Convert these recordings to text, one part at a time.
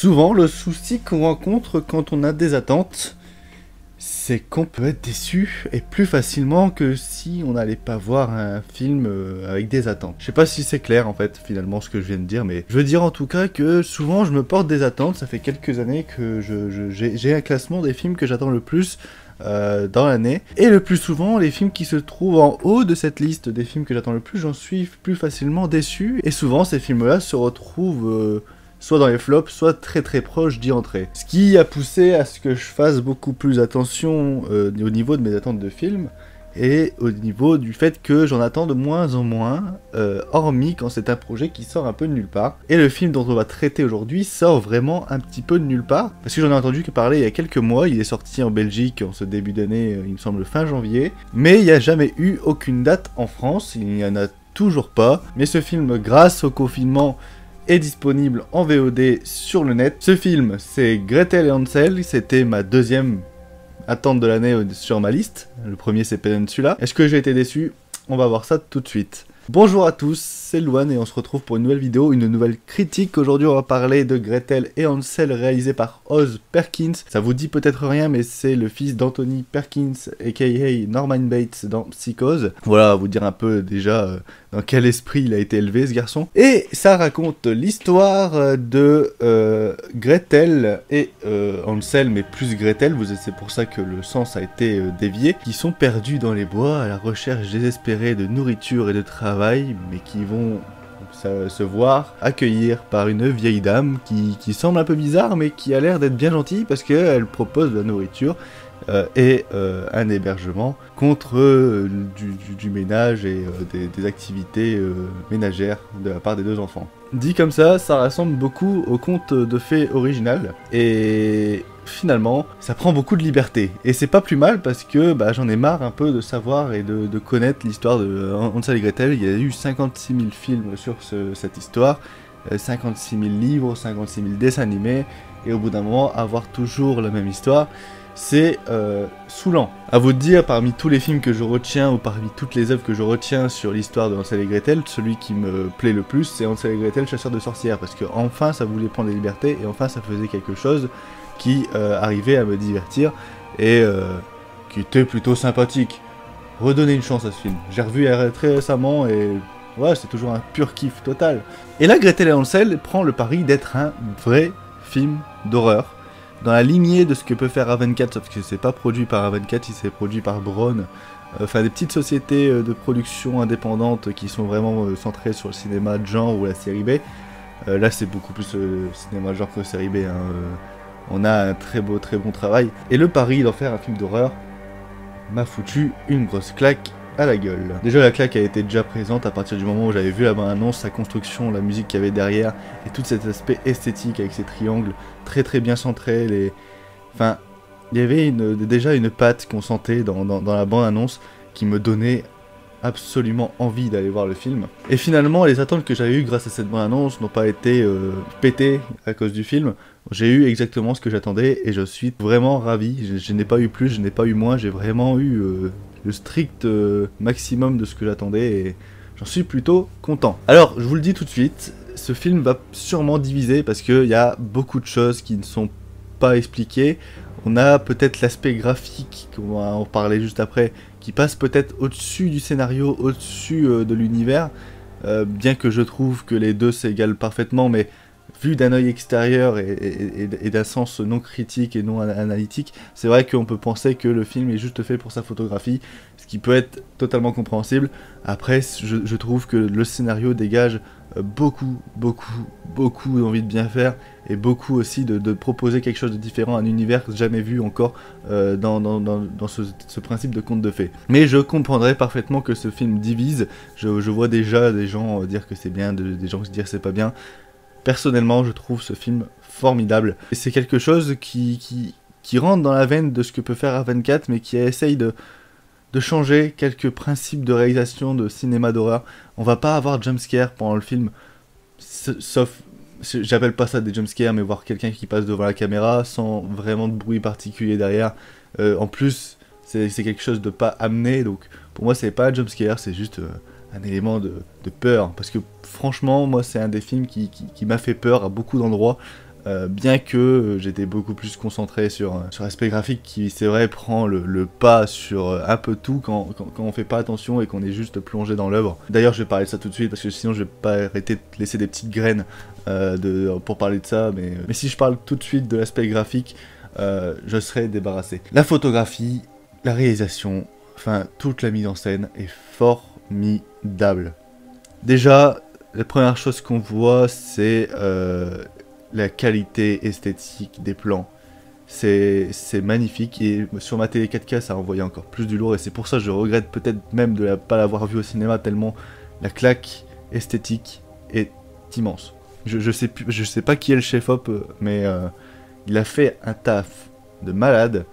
Souvent, le souci qu'on rencontre quand on a des attentes, c'est qu'on peut être déçu et plus facilement que si on n'allait pas voir un film avec des attentes. Je sais pas si c'est clair en fait finalement ce que je viens de dire, mais je veux dire en tout cas que souvent je me porte des attentes. Ça fait quelques années que j'ai un classement des films que j'attends le plus dans l'année, et le plus souvent les films qui se trouvent en haut de cette liste des films que j'attends le plus, j'en suis plus facilement déçu, et souvent ces films là se retrouvent soit dans les flops, soit très très proches d'y entrer. Ce qui a poussé à ce que je fasse beaucoup plus attention au niveau de mes attentes de films, et au niveau du fait que j'en attends de moins en moins, hormis quand c'est un projet qui sort un peu de nulle part. Et le film dont on va traiter aujourd'hui sort vraiment un petit peu de nulle part, parce que j'en ai entendu parler il y a quelques mois. Il est sorti en Belgique en ce début d'année, il me semble fin janvier, mais il n'y a jamais eu aucune date en France, il n'y en a toujours pas. Mais ce film, grâce au confinement, est disponible en VOD sur le net. Ce film, c'est Gretel et Hansel. C'était ma deuxième attente de l'année sur ma liste. Le premier, c'est Peninsula. Est-ce que j'ai été déçu? On va voir ça tout de suite. Bonjour à tous, c'est Louane et on se retrouve pour une nouvelle vidéo, une nouvelle critique. Aujourd'hui on va parler de Gretel et Hansel réalisé par Oz Perkins. Ça vous dit peut-être rien, mais c'est le fils d'Anthony Perkins aka Norman Bates dans Psychose. Voilà, vous dire un peu déjà dans quel esprit il a été élevé ce garçon. Et ça raconte l'histoire de Gretel et Hansel, mais plus Gretel, c'est pour ça que le sens a été dévié, qui sont perdus dans les bois à la recherche désespérée de nourriture et de travail, mais qui vont se voir accueillir par une vieille dame qui semble un peu bizarre, mais qui a l'air d'être bien gentille parce qu'elle propose de la nourriture et un hébergement contre du ménage et des activités ménagères de la part des deux enfants. Dit comme ça ressemble beaucoup au conte de fées original, et finalement, ça prend beaucoup de liberté. Et c'est pas plus mal parce que j'en ai marre un peu de savoir et de connaître l'histoire de Hansel et Gretel. Il y a eu 56 000 films sur cette histoire, 56 000 livres, 56 000 dessins animés, et au bout d'un moment, avoir toujours la même histoire, c'est saoulant. À vous de dire, parmi tous les films que je retiens, ou parmi toutes les œuvres que je retiens sur l'histoire de Hansel et Gretel, celui qui me plaît le plus, c'est Hansel et Gretel, chasseurs de sorcières, parce que enfin ça voulait prendre des libertés, et enfin ça faisait quelque chose qui arrivait à me divertir, et qui était plutôt sympathique. Redonnez une chance à ce film. J'ai revu très récemment, et ouais, c'est toujours un pur kiff total. Et là, Gretel et Hansel prend le pari d'être un vrai film d'horreur, dans la lignée de ce que peut faire A24, sauf que c'est pas produit par A24, c'est produit par Braun, enfin des petites sociétés de production indépendantes qui sont vraiment centrées sur le cinéma de genre ou la série B. Là c'est beaucoup plus cinéma de genre que série B, hein. On a un très bon travail, et le pari d'en faire un film d'horreur m'a foutu une grosse claque à la gueule. Déjà la claque a été déjà présente à partir du moment où j'avais vu la bande-annonce, sa construction, la musique qu'il y avait derrière, et tout cet aspect esthétique avec ces triangles très bien centrés, enfin, il y avait déjà une patte qu'on sentait dans la bande-annonce qui me donnait absolument envie d'aller voir le film. Et finalement, les attentes que j'avais eues grâce à cette bande-annonce n'ont pas été pétées à cause du film. J'ai eu exactement ce que j'attendais, et je suis vraiment ravi. Je n'ai pas eu plus, je n'ai pas eu moins, j'ai vraiment eu le strict maximum de ce que j'attendais, et j'en suis plutôt content. Alors, je vous le dis tout de suite, ce film va sûrement diviser parce qu'il y a beaucoup de choses qui ne sont pas expliquées. On a peut-être l'aspect graphique, qu'on va en parler juste après, qui passe peut-être au-dessus du scénario, au-dessus de l'univers, bien que je trouve que les deux s'égalent parfaitement, mais vu d'un œil extérieur et d'un sens non critique et non analytique, c'est vrai qu'on peut penser que le film est juste fait pour sa photographie, ce qui peut être totalement compréhensible. Après, je trouve que le scénario dégage beaucoup d'envie de bien faire, et beaucoup aussi de proposer quelque chose de différent, un univers jamais vu encore dans ce principe de conte de fées. Mais je comprendrais parfaitement que ce film divise. Je vois déjà des gens dire que c'est bien, des gens dire que c'est pas bien. Personnellement, je trouve ce film formidable. Et c'est quelque chose qui rentre dans la veine de ce que peut faire A24, mais qui essaye de changer quelques principes de réalisation de cinéma d'horreur. On va pas avoir de jumpscare pendant le film, sauf, j'appelle pas ça des jumpscares, mais voir quelqu'un qui passe devant la caméra sans vraiment de bruit particulier derrière. En plus, c'est quelque chose de pas amené, donc pour moi c'est pas un jumpscare, c'est juste un élément de peur, parce que franchement moi c'est un des films qui m'a fait peur à beaucoup d'endroits, bien que j'étais beaucoup plus concentré sur l'aspect graphique qui, c'est vrai, prend le pas sur un peu tout quand on fait pas attention et qu'on est juste plongé dans l'œuvre. D'ailleurs, je vais parler de ça tout de suite parce que sinon je vais pas arrêter de laisser des petites graines pour parler de ça, mais si je parle tout de suite de l'aspect graphique, je serai débarrassé. La photographie, la réalisation, enfin toute la mise en scène est formidable. Déjà, la première chose qu'on voit, c'est la qualité esthétique des plans. C'est magnifique, et sur ma télé 4K ça envoyait encore plus du lourd, et c'est pour ça que je regrette peut-être même de ne pas l'avoir vu au cinéma, tellement la claque esthétique est immense. Je sais pas qui est le chef-op, mais il a fait un taf de malade,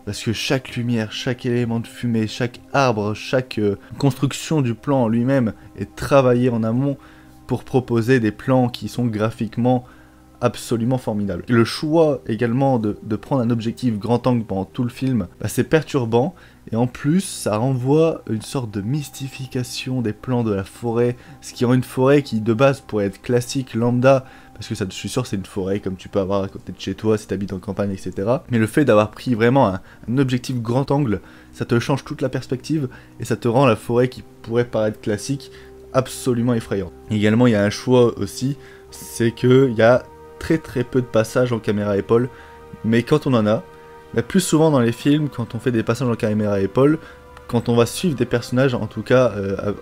parce que chaque lumière, chaque élément de fumée, chaque arbre, chaque construction du plan en lui-même est travaillée en amont pour proposer des plans qui sont graphiquement absolument formidables. Le choix également de prendre un objectif grand angle pendant tout le film, c'est perturbant, et en plus ça renvoie une sorte de mystification des plans de la forêt, ce qui rend une forêt qui de base pourrait être classique, lambda, parce que ça, je suis sûr c'est une forêt comme tu peux avoir à côté de chez toi si tu habites en campagne, etc. Mais le fait d'avoir pris vraiment un objectif grand angle, ça te change toute la perspective, et ça te rend la forêt qui pourrait paraître classique absolument effrayante. Également, il y a un choix aussi, c'est qu'il y a très peu de passages en caméra épaule, mais quand on en a, plus souvent dans les films, quand on fait des passages en caméra épaule, quand on va suivre des personnages, en tout cas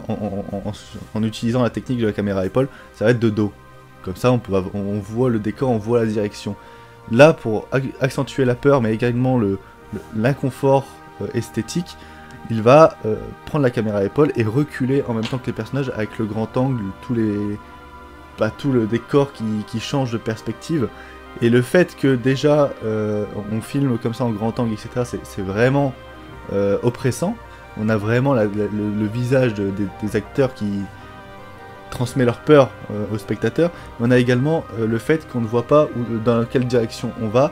en utilisant la technique de la caméra épaule, ça va être de dos. Comme ça, on voit le décor, on voit la direction. Là, pour accentuer la peur, mais également l'inconfort esthétique, il va prendre la caméra épaule et reculer en même temps que les personnages avec le grand angle, tout le décor qui change de perspective. Et le fait que déjà on filme comme ça en grand angle, etc., c'est vraiment oppressant. On a vraiment le visage des acteurs qui transmet leur peur aux spectateurs. Mais on a également le fait qu'on ne voit pas dans quelle direction on va,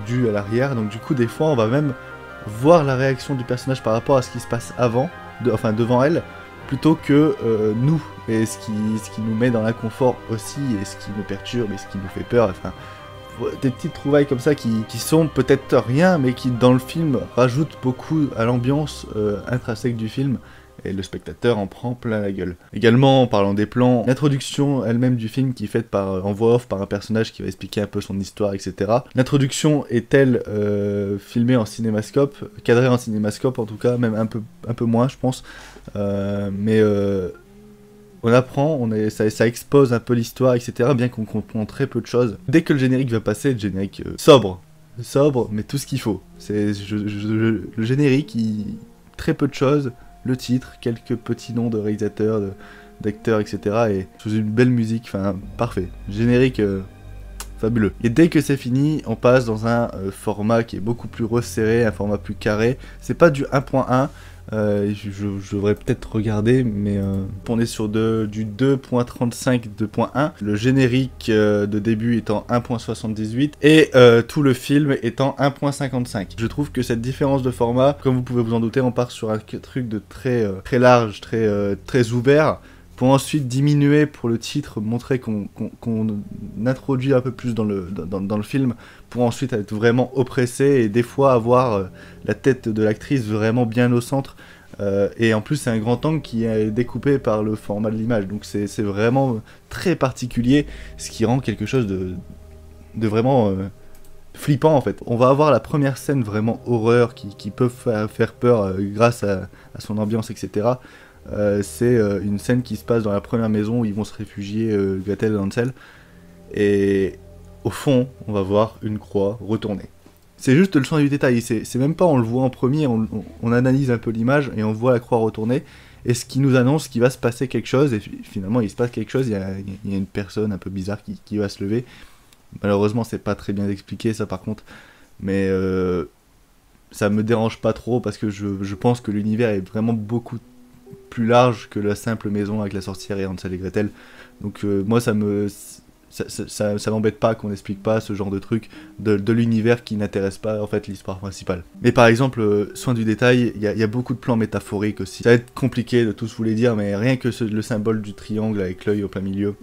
dû à l'arrière. Donc du coup, des fois, on va même voir la réaction du personnage par rapport à ce qui se passe devant elle, plutôt que nous, et ce qui nous met dans l'inconfort aussi, et ce qui nous perturbe, et ce qui nous fait peur, enfin, des petites trouvailles comme ça qui sont peut-être rien, mais qui dans le film rajoutent beaucoup à l'ambiance intrinsèque du film, et le spectateur en prend plein la gueule. Également, en parlant des plans, l'introduction elle-même du film qui est faite en voix off par un personnage qui va expliquer un peu son histoire, etc. L'introduction est-elle filmée en cinémascope, cadrée en cinémascope en tout cas, même un peu moins je pense, mais on apprend, ça expose un peu l'histoire, etc., bien qu'on comprend très peu de choses. Dès que le générique va passer, le générique sobre, mais tout ce qu'il faut. Le générique, très peu de choses, le titre, quelques petits noms de réalisateurs, d'acteurs, etc., et sous une belle musique, enfin, parfait. Générique fabuleux. Et dès que c'est fini, on passe dans un format qui est beaucoup plus resserré, un format plus carré. C'est pas du 1.1, je devrais peut-être regarder, mais on est sur du 2.35, 2.1, le générique de début étant 1.78 et tout le film étant 1.55. Je trouve que cette différence de format, comme vous pouvez vous en douter, on part sur un truc de très large, très ouvert, pour ensuite diminuer pour le titre, montrer qu'on introduit un peu plus dans le film, pour ensuite être vraiment oppressé et des fois avoir la tête de l'actrice vraiment bien au centre. Et en plus c'est un grand angle qui est découpé par le format de l'image, donc c'est vraiment très particulier, ce qui rend quelque chose de vraiment flippant en fait. On va avoir la première scène vraiment horreur qui peut faire peur grâce à son ambiance, etc. C'est une scène qui se passe dans la première maison où ils vont se réfugier, Gretel et Hansel, et au fond on va voir une croix retournée. C'est juste le soin du détail, c'est même pas on le voit en premier, on analyse un peu l'image et on voit la croix retournée, et ce qui nous annonce qu'il va se passer quelque chose, et finalement il se passe quelque chose, il y a une personne un peu bizarre qui va se lever. Malheureusement c'est pas très bien expliqué ça par contre, mais ça me dérange pas trop parce que je pense que l'univers est vraiment beaucoup plus large que la simple maison avec la sorcière et Hansel et Gretel. Donc moi ça m'embête pas qu'on n'explique pas ce genre de truc de l'univers qui n'intéresse pas en fait l'histoire principale. Mais par exemple, soin du détail, il y a beaucoup de plans métaphoriques aussi. Ça va être compliqué de tous vous les dire, mais rien que le symbole du triangle avec l'œil au plein milieu,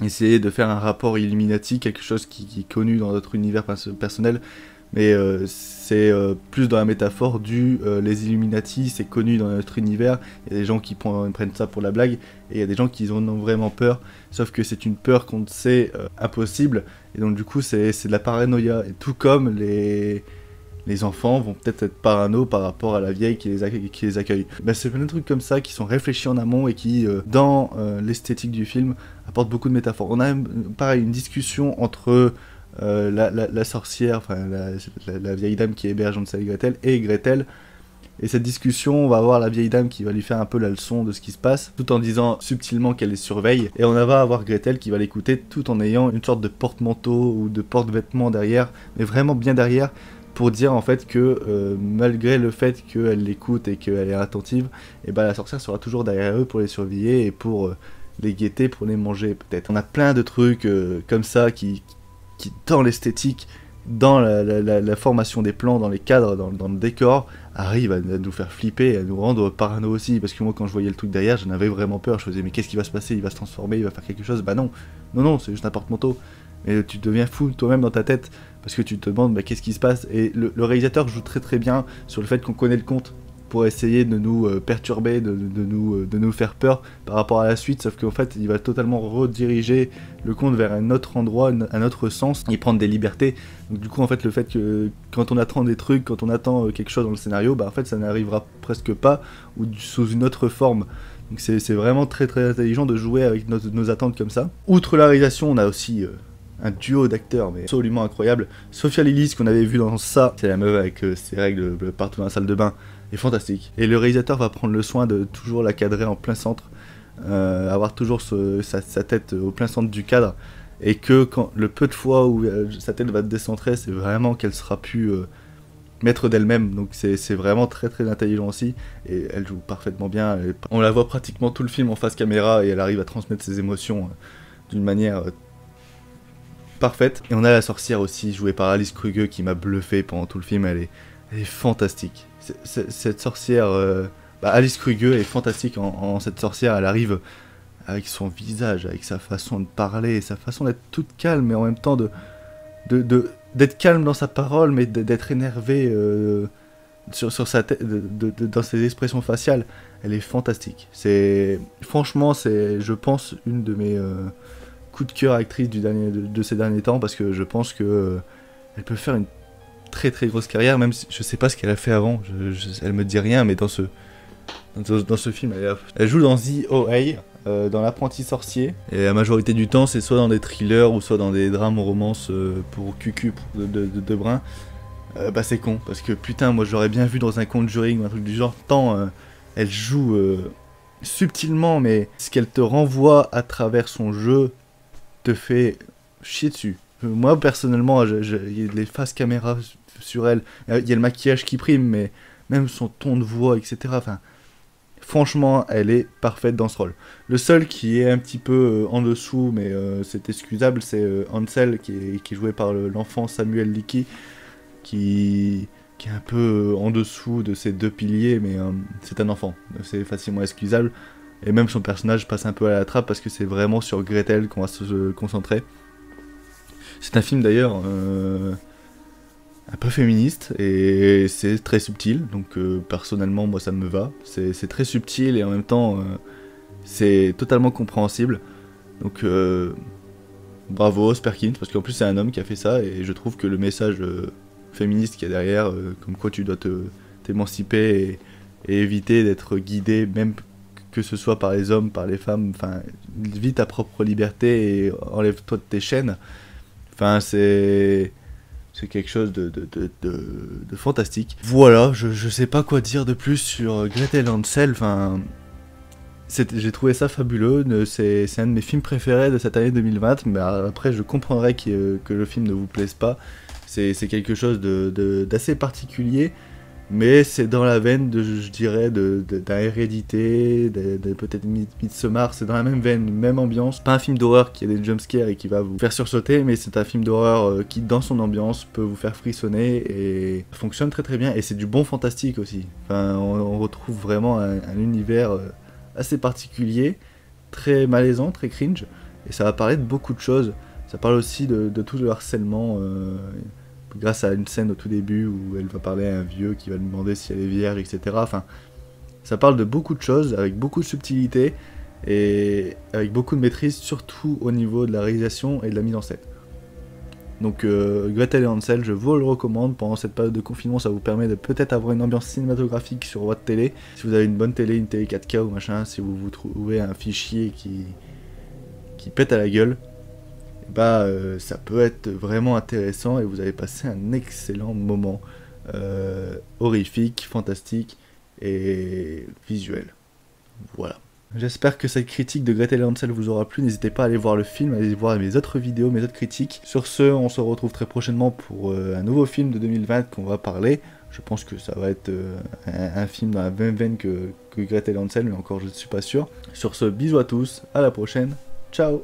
essayer de faire un rapport Illuminati, quelque chose qui est connu dans notre univers personnel, mais c'est plus dans la métaphore les Illuminati, c'est connu dans notre univers, il y a des gens qui prennent ça pour la blague, et il y a des gens qui en ont vraiment peur, sauf que c'est une peur qu'on sait impossible, et donc du coup c'est de la paranoïa, et tout comme les enfants vont peut-être être parano par rapport à la vieille qui les accueille. Ben, c'est plein de trucs comme ça qui sont réfléchis en amont et qui, dans l'esthétique du film, apportent beaucoup de métaphores. On a pareil une discussion entre la sorcière, enfin la vieille dame qui héberge Hansel et Gretel, et cette discussion, on va avoir la vieille dame qui va lui faire un peu la leçon de ce qui se passe, tout en disant subtilement qu'elle les surveille, et on va avoir Gretel qui va l'écouter tout en ayant une sorte de porte-manteau ou de porte-vêtements derrière, mais vraiment bien derrière, pour dire en fait que malgré le fait qu'elle l'écoute et qu'elle est attentive, et ben la sorcière sera toujours derrière eux pour les surveiller et pour les guetter, pour les manger peut-être. On a plein de trucs comme ça qui dans l'esthétique, dans la formation des plans, dans les cadres, dans le décor, arrive à nous faire flipper, à nous rendre parano aussi, parce que moi quand je voyais le truc derrière, j'en avais vraiment peur, je faisais mais qu'est-ce qui va se passer, il va se transformer, il va faire quelque chose, bah non, c'est juste un porte-manteau. Et tu deviens fou toi-même dans ta tête, parce que tu te demandes bah, qu'est-ce qui se passe, et le réalisateur joue très très bien sur le fait qu'on connaît le conte, pour essayer de nous perturber, de nous faire peur par rapport à la suite, sauf qu'en fait il va totalement rediriger le conte vers un autre endroit, un autre sens, et prendre des libertés. Donc du coup en fait le fait que quand on attend des trucs, quand on attend quelque chose dans le scénario, bah en fait ça n'arrivera presque pas, ou sous une autre forme. Donc c'est vraiment très très intelligent de jouer avec nos attentes comme ça. Outre la réalisation, on a aussi un duo d'acteurs mais absolument incroyable. Sophia Lillis qu'on avait vu dans ça, c'est la meuf avec ses règles partout dans la salle de bain, est fantastique. Et le réalisateur va prendre le soin de toujours la cadrer en plein centre, avoir toujours sa tête au plein centre du cadre, et que quand le peu de fois où sa tête va se décentrer, c'est vraiment qu'elle sera pu maître d'elle-même. Donc c'est vraiment très très intelligent aussi, et elle joue parfaitement bien. On la voit pratiquement tout le film en face caméra, et elle arrive à transmettre ses émotions d'une manière parfaite. Et on a la sorcière aussi, jouée par Alice Krüger, qui m'a bluffé pendant tout le film. Elle est fantastique. Cette sorcière, Alice Krüger est fantastique en cette sorcière. Elle arrive avec son visage, avec sa façon de parler, sa façon d'être toute calme, mais en même temps d'être calme dans sa parole, mais d'être énervée sur sa tête, dans ses expressions faciales. Elle est fantastique. Franchement, c'est, je pense, une de mes coup de cœur actrice de ces derniers temps, parce que je pense que elle peut faire une très très grosse carrière, même si je sais pas ce qu'elle a fait avant, elle me dit rien, mais dans ce film, elle joue dans The O.A., dans L'Apprenti Sorcier, et la majorité du temps c'est soit dans des thrillers ou soit dans des drames romances pour cucu de brun. Bah c'est con, parce que putain, moi j'aurais bien vu dans un Conjuring ou un truc du genre, tant elle joue subtilement, mais ce qu'elle te renvoie à travers son jeu te fait chier dessus. Moi personnellement, il y a les faces caméra sur elle, il y a le maquillage qui prime, mais même son ton de voix, etc. Enfin, franchement, elle est parfaite dans ce rôle. Le seul qui est un petit peu en dessous, mais c'est excusable, c'est Hansel, qui est joué par l'enfant Samuel Licky, qui est un peu en dessous de ces deux piliers, mais c'est un enfant, c'est facilement excusable. Et même son personnage passe un peu à la trappe, parce que c'est vraiment sur Gretel qu'on va se concentrer. C'est un film d'ailleurs un peu féministe, et c'est très subtil, donc personnellement moi ça me va. C'est très subtil et en même temps c'est totalement compréhensible. Donc bravo Sperkins, parce qu'en plus c'est un homme qui a fait ça, et je trouve que le message féministe qu'il y a derrière, comme quoi tu dois t'émanciper et éviter d'être guidé, même que ce soit par les hommes, par les femmes, enfin, vis ta propre liberté et enlève-toi de tes chaînes. Enfin, c'est quelque chose de fantastique. Voilà, je sais pas quoi dire de plus sur Gretel Hansel. Enfin, j'ai trouvé ça fabuleux. C'est un de mes films préférés de cette année 2020. Mais après, je comprendrais que le film ne vous plaise pas. C'est quelque chose d'assez particulier. Mais c'est dans la veine, je dirais, d'un Hérédité, de peut-être Midsommar, c'est dans la même veine, même ambiance. Pas un film d'horreur qui a des jumpscares et qui va vous faire sursauter, mais c'est un film d'horreur qui, dans son ambiance, peut vous faire frissonner et fonctionne très très bien. Et c'est du bon fantastique aussi. Enfin, on retrouve vraiment un univers assez particulier, très malaisant, très cringe, Et ça va parler de beaucoup de choses. Ça parle aussi de tout le harcèlement, grâce à une scène au tout début où elle va parler à un vieux qui va lui demander si elle est vierge, etc. Enfin, ça parle de beaucoup de choses, avec beaucoup de subtilité, et avec beaucoup de maîtrise, surtout au niveau de la réalisation et de la mise en scène. Donc Gretel et Hansel, je vous le recommande. Pendant cette période de confinement, ça vous permet de peut-être avoir une ambiance cinématographique sur votre télé. Si vous avez une bonne télé, une télé 4K ou machin, si vous trouvez un fichier qui pète à la gueule, bah ça peut être vraiment intéressant et vous allez passer un excellent moment horrifique, fantastique et visuel. Voilà. J'espère que cette critique de Gretel et Hansel vous aura plu. N'hésitez pas à aller voir le film, à aller voir mes autres vidéos, mes autres critiques. Sur ce, on se retrouve très prochainement pour un nouveau film de 2020 qu'on va parler. Je pense que ça va être un film dans la même veine que Gretel et Hansel, mais encore je ne suis pas sûr. Sur ce, bisous à tous, à la prochaine, ciao.